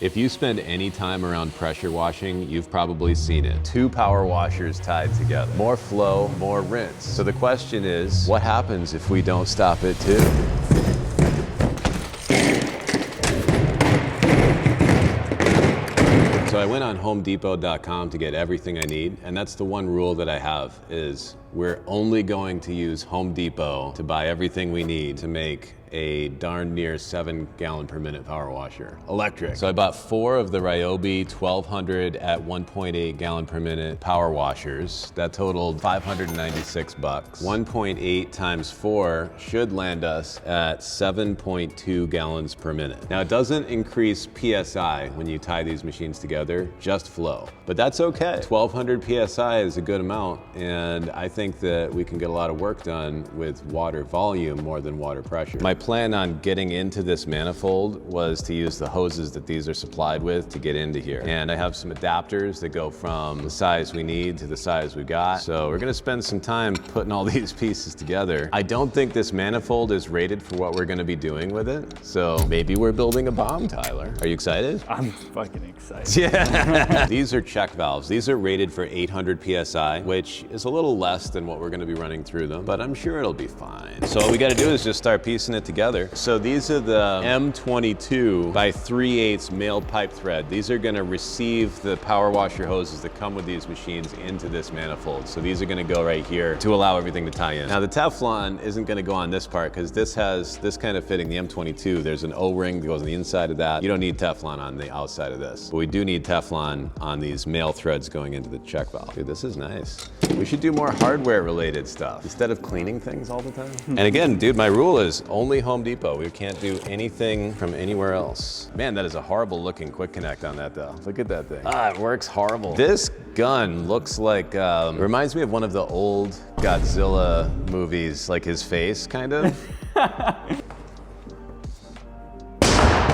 If you spend any time around pressure washing, you've probably seen it. Two power washers tied together. More flow, more rinse. So the question is, what happens if we don't stop it too? So I went on homedepot.com to get everything I need, and that's the one rule that I have, is we're only going to use Home Depot to buy everything we need to make a darn near 7 gallon per minute power washer, electric. So I bought 4 of the Ryobi 1200 at 1.8 gallon per minute power washers. That totaled $596. 1.8 times 4 should land us at 7.2 gallons per minute. Now it doesn't increase PSI when you tie these machines together, just flow. But that's okay. 1200 PSI is a good amount, and I think that we can get a lot of work done with water volume more than water pressure. My plan on getting into this manifold was to use the hoses that these are supplied with to get into here. And I have some adapters that go from the size we need to the size we got. So we're gonna spend some time putting all these pieces together. I don't think this manifold is rated for what we're gonna be doing with it. So maybe we're building a bomb, Tyler. Are you excited? I'm fucking excited. Yeah. These are check valves. These are rated for 800 PSI, which is a little less than what we're gonna be running through them, but I'm sure it'll be fine. So all we gotta do is just start piecing it together. So these are the M22 by 3/8 male pipe thread. These are gonna receive the power washer hoses that come with these machines into this manifold. So these are gonna go right here to allow everything to tie in. Now the Teflon isn't gonna go on this part because this has this kind of fitting, the M22. There's an O-ring that goes on the inside of that. You don't need Teflon on the outside of this, but we do need Teflon on these male threads going into the check valve. Dude, this is nice. We should do more hardware related stuff instead of cleaning things all the time. And again, dude, my rule is only Home Depot. We can't do anything from anywhere else. Man, that is a horrible looking quick connect on that though. Look at that thing. Ah, it works horrible. This gun looks like, reminds me of one of the old Godzilla movies, like his face kind of.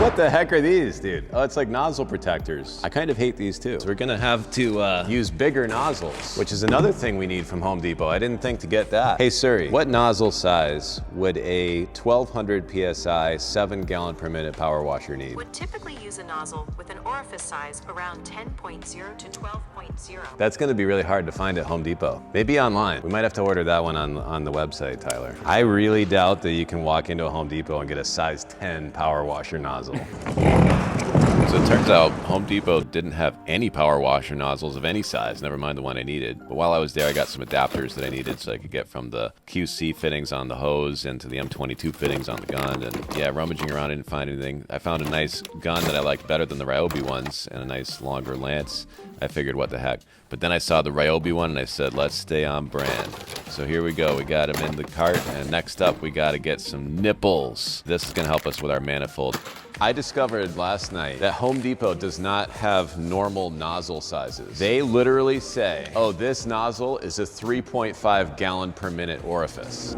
What the heck are these, dude? Oh, it's like nozzle protectors. I kind of hate these too. So we're gonna have to use bigger nozzles, which is another thing we need from Home Depot. I didn't think to get that. Hey Siri, what nozzle size would a 1200 PSI 7 gallon per minute power washer need? Would typically use a nozzle with an orifice size around 10.0 to 12.0. That's gonna be really hard to find at Home Depot. Maybe online. We might have to order that one on the website, Tyler. I really doubt that you can walk into a Home Depot and get a size 10 power washer nozzle. So it turns out Home Depot didn't have any power washer nozzles of any size, never mind the one I needed. But while I was there, I got some adapters that I needed so I could get from the QC fittings on the hose into the M22 fittings on the gun. And yeah, rummaging around, I didn't find anything. I found a nice gun that I liked better than the Ryobi ones and a nice longer lance. I figured, what the heck. But then I saw the Ryobi one and I said, let's stay on brand. So here we go. We got them in the cart. And next up, we got to get some nipples. This is going to help us with our manifold. I discovered last night that Home Depot does not have normal nozzle sizes. They literally say, oh, this nozzle is a 3.5 gallon per minute orifice.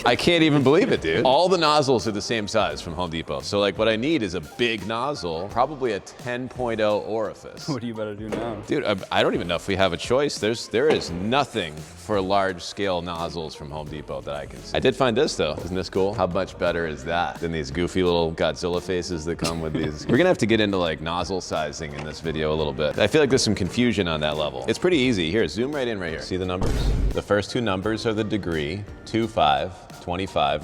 I can't even believe it, dude. All the nozzles are the same size from Home Depot. So like what I need is a big nozzle, probably a 10.0 orifice. What are you about to do now? Dude, I don't even know if we have a choice. There is nothing for large scale nozzles from Home Depot that I can see. I did find this though. Isn't this cool? How much better is that than these goofy little Godzilla faces that come with these? We're gonna have to get into like nozzle sizing in this video a little bit. I feel like there's some confusion on that level. It's pretty easy. Here, zoom right in right here. See the numbers? The first 2 numbers are the degree, 25.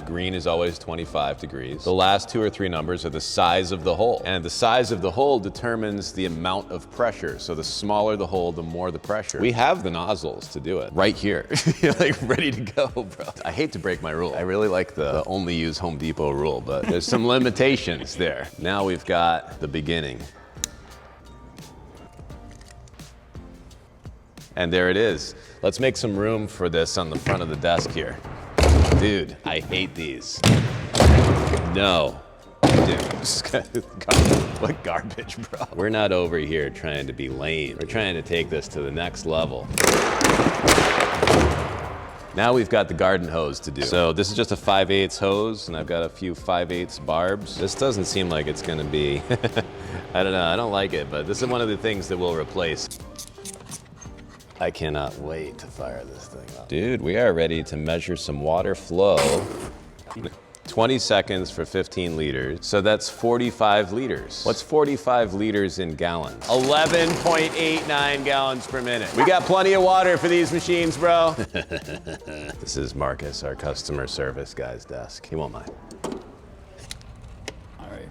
Green is always 25 degrees. The last 2 or 3 numbers are the size of the hole. And the size of the hole determines the amount of pressure. So the smaller the hole, the more the pressure. We have the nozzles to do it right here. Like ready to go, bro. I hate to break my rule. I really like the only use Home Depot rule, but there's some limitations there. Now we've got the beginning. And there it is. Let's make some room for this on the front of the desk here. Dude, I hate these. No. Dude, what garbage, bro. We're not over here trying to be lame. We're trying to take this to the next level. Now we've got the garden hose to do. So this is just a 5/8 hose, and I've got a few 5/8 barbs. This doesn't seem like it's gonna be, I don't know, I don't like it, but this is one of the things that we'll replace. I cannot wait to fire this thing up. Dude, we are ready to measure some water flow. 20 seconds for 15 liters. So that's 45 liters. What's 45 liters in gallons? 11.89 gallons per minute. We got plenty of water for these machines, bro. This is Marcus, our customer service guy's desk. He won't mind. All right.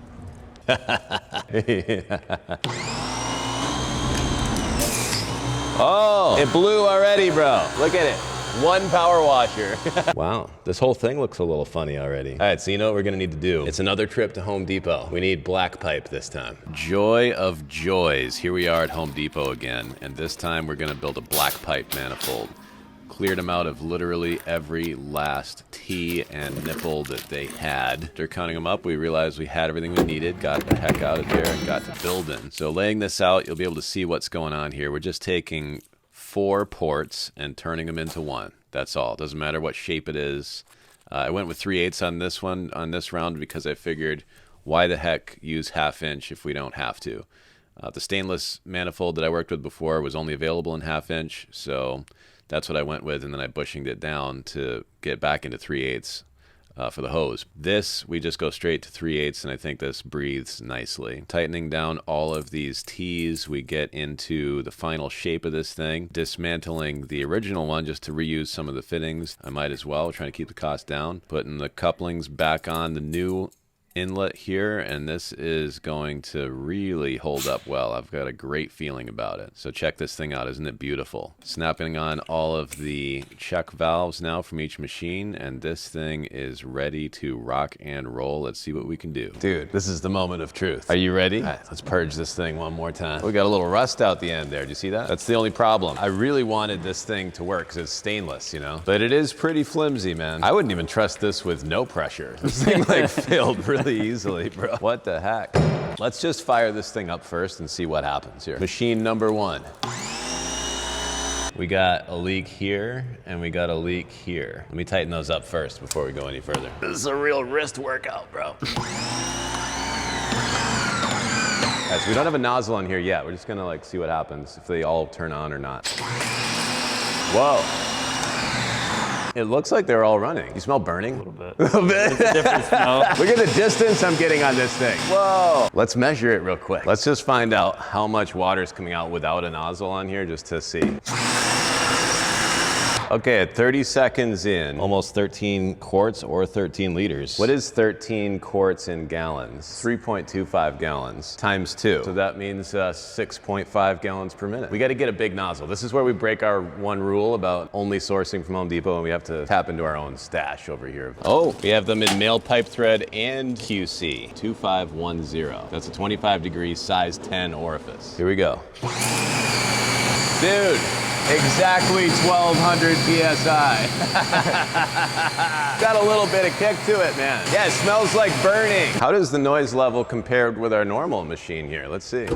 Oh, it blew already, bro. Look at it. One power washer. Wow, this whole thing looks a little funny already. All right, so you know what we're gonna need to do? It's another trip to Home Depot. We need black pipe this time. Joy of joys. Here we are at Home Depot again, and this time we're gonna build a black pipe manifold. Cleared them out of literally every last T and nipple that they had. After counting them up, we realized we had everything we needed, got the heck out of there, and got to building. So laying this out, you'll be able to see what's going on here. We're just taking 4 ports and turning them into one. That's all. Doesn't matter what shape it is. I went with 3/8 on this one, on this round, because I figured why the heck use 1/2 inch if we don't have to. The stainless manifold that I worked with before was only available in 1/2 inch, so that's what I went with, and then I bushinged it down to get back into 3/8 for the hose. This, we just go straight to 3/8, and I think this breathes nicely. Tightening down all of these T's, we get into the final shape of this thing. Dismantling the original one just to reuse some of the fittings. I might as well, trying to keep the cost down. Putting the couplings back on the new inlet here, and this is going to really hold up well. I've got a great feeling about it. So check this thing out. Isn't it beautiful? Snapping on all of the check valves now from each machine, and this thing is ready to rock and roll. Let's see what we can do. Dude, this is the moment of truth. Are you ready? All right, let's purge this thing one more time. We got a little rust out the end there. Do you see that? That's the only problem. I really wanted this thing to work because it's stainless, you know? But it is pretty flimsy, man. I wouldn't even trust this with no pressure. This thing like failed really easily, bro. What the heck? Let's just fire this thing up first and see what happens here. Machine number 1. We got a leak here, and we got a leak here. Let me tighten those up first before we go any further. This is a real wrist workout, bro. Guys, we don't have a nozzle on here yet. We're just gonna like see what happens, if they all turn on or not. Whoa. It looks like they're all running. You smell burning? A little bit. A little bit? It's a different smell. Look at the distance I'm getting on this thing. Whoa. Let's measure it real quick. Let's just find out how much water is coming out without a nozzle on here just to see. Okay, at 30 seconds in, almost 13 quarts or 13 liters. What is 13 quarts in gallons? 3.25 gallons times 2. So that means 6.5 gallons per minute. We got to get a big nozzle. This is where we break our one rule about only sourcing from Home Depot, and we have to tap into our own stash over here. Oh, we have them in male pipe thread and QC, 2510. That's a 25-degree size 10 orifice. Here we go. Dude. Exactly 1,200 PSI. Got a little bit of kick to it, man. Yeah, it smells like burning. How does the noise level compare with our normal machine here? Let's see.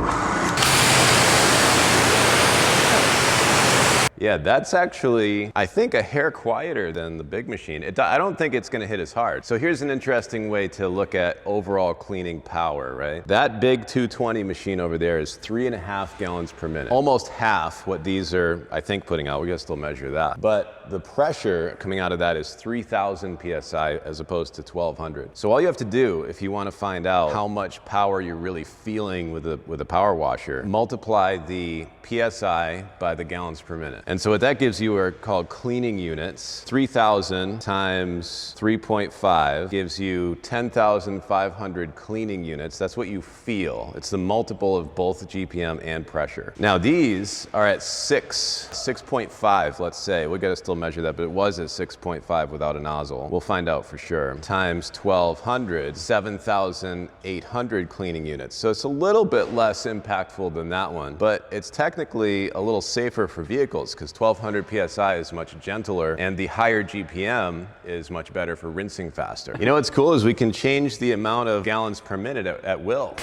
Yeah, that's actually, I think, a hair quieter than the big machine. I don't think it's gonna hit as hard. So here's an interesting way to look at overall cleaning power, right? That big 220 machine over there is 3.5 gallons per minute. Almost half what these are, I think, putting out. We gotta still measure that. But the pressure coming out of that is 3,000 PSI as opposed to 1,200. So all you have to do, if you wanna find out how much power you're really feeling with a power washer, multiply the PSI by the gallons per minute. And so what that gives you are called cleaning units. 3,000 times 3.5 gives you 10,500 cleaning units. That's what you feel. It's the multiple of both GPM and pressure. Now these are at 6.5, let's say. We gotta still measure that, but it was at 6.5 without a nozzle. We'll find out for sure. Times 1,200, 7,800 cleaning units. So it's a little bit less impactful than that one, but it's technically a little safer for vehicles because 1,200 PSI is much gentler, and the higher GPM is much better for rinsing faster. You know what's cool is we can change the amount of gallons per minute at will.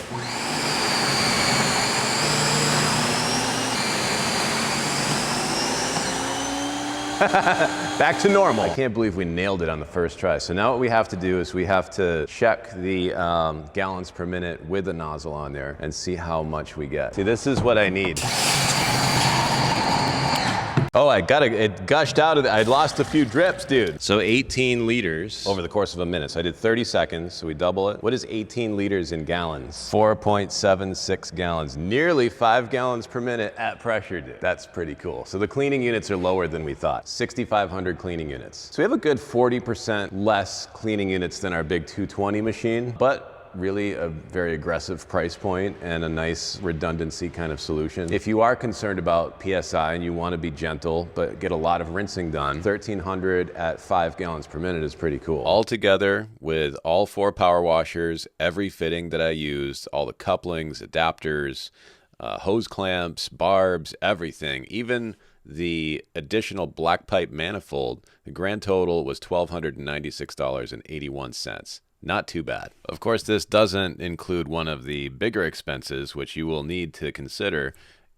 Back to normal. I can't believe we nailed it on the first try. So now what we have to do is we have to check the gallons per minute with a nozzle on there and see how much we get. See, this is what I need. Oh, it gushed out of I lost a few drips, dude. So 18 liters over the course of a minute. So I did 30 seconds, so we double it. What is 18 liters in gallons? 4.76 gallons, nearly 5 gallons per minute at pressure, dude. That's pretty cool. So the cleaning units are lower than we thought. 6,500 cleaning units. So we have a good 40% less cleaning units than our big 220 machine, but really a very aggressive price point and a nice redundancy kind of solution. If you are concerned about PSI and you want to be gentle but get a lot of rinsing done, 1,300 at 5 gallons per minute is pretty cool. All together with all 4 power washers, every fitting that I used, all the couplings, adapters, hose clamps, barbs, everything, even the additional black pipe manifold, the grand total was $1,296.81. Not too bad. Of course, this doesn't include one of the bigger expenses, which you will need to consider,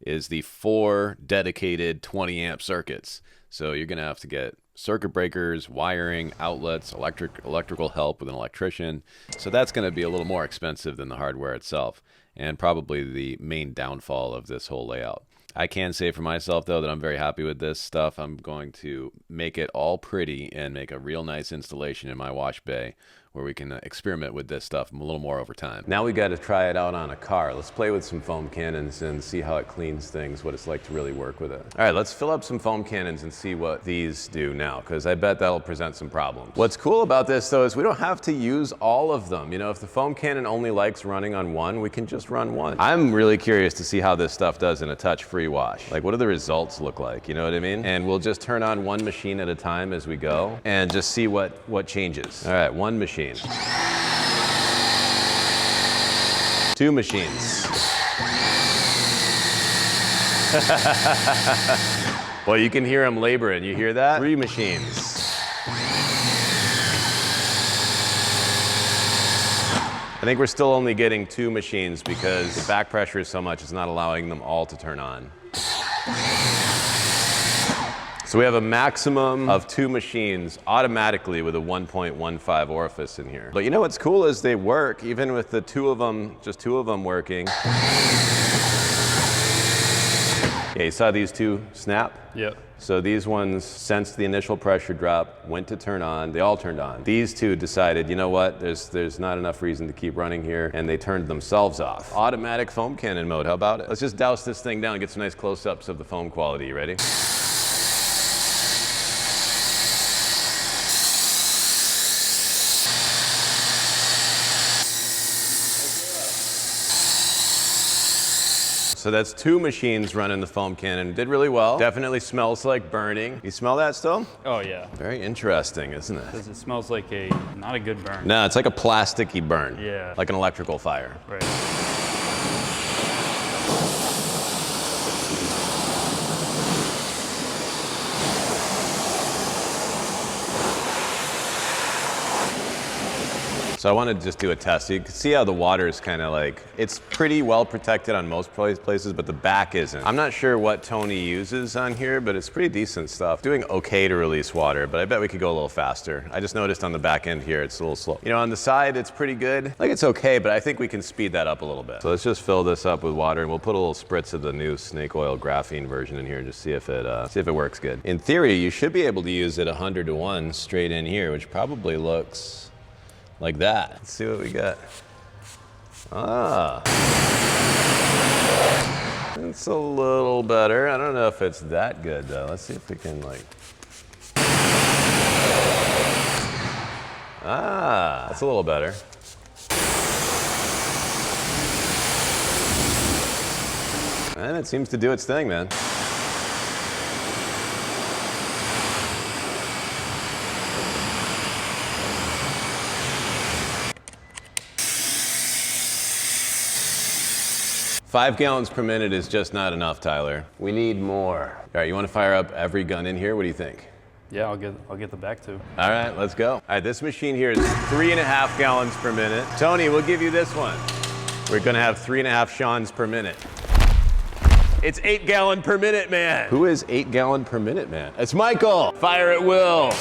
is the 4 dedicated 20 amp circuits. So you're gonna have to get circuit breakers, wiring, outlets, electrical help with an electrician. So that's gonna be a little more expensive than the hardware itself, and probably the main downfall of this whole layout. I can say for myself, though, that I'm very happy with this stuff. I'm going to make it all pretty and make a real nice installation in my wash bay where we can experiment with this stuff a little more over time. Now we got to try it out on a car. Let's play with some foam cannons and see how it cleans things, what it's like to really work with it. All right, let's fill up some foam cannons and see what these do now, because I bet that'll present some problems. What's cool about this, though, is we don't have to use all of them. You know, if the foam cannon only likes running on one, we can just run one. I'm really curious to see how this stuff does in a touch-free wash. Like, what do the results look like? You know what I mean? And we'll just turn on one machine at a time as we go and just see what changes. All right, one machine. 2 machines. Well, you can hear them laboring. You hear that? 3 machines. I think we're still only getting 2 machines because the back pressure is so much it's not allowing them all to turn on. So we have a maximum of 2 machines automatically with a 1.15 orifice in here. But you know what's cool is they work even with the 2 of them, just 2 of them working. Yeah, you saw these 2 snap? Yep. So these ones sensed the initial pressure drop, went to turn on, they all turned on. These 2 decided, you know what, there's not enough reason to keep running here, and they turned themselves off. Automatic foam cannon mode, how about it? Let's just douse this thing down and get some nice close-ups of the foam quality. You ready? So that's 2 machines running the foam cannon. Did really well. Definitely smells like burning. You smell that still? Oh, yeah. Very interesting, isn't it? Because it smells like not a good burn. No, it's like a plasticky burn. Yeah. Like an electrical fire. Right. So I want to just do a test. You can see how the water is kind of like, it's pretty well protected on most places, but the back isn't. I'm not sure what Tony uses on here, but it's pretty decent stuff. Doing okay to release water, but I bet we could go a little faster. I just noticed on the back end here, it's a little slow. You know, on the side, it's pretty good. Like it's okay, but I think we can speed that up a little bit. So let's just fill this up with water and we'll put a little spritz of the new snake oil graphene version in here and just see if it works good. In theory, you should be able to use it 100 to 1 straight in here, which probably looks like that. Let's see what we got. Ah. It's a little better. I don't know if it's that good though. Let's see if we can like. Ah, that's a little better. And it seems to do its thing, man. Five gallons per minute is just not enough, Tyler. We need more. All right, you want to fire up every gun in here? What do you think? Yeah, I'll get the back 2. All right, let's go. All right, this machine here is 3.5 gallons per minute. Tony, we'll give you this one. We're gonna have 3.5 Sean's per minute. It's 8 gallon per minute, man. Who is 8 gallon per minute, man? It's Michael. Fire at will.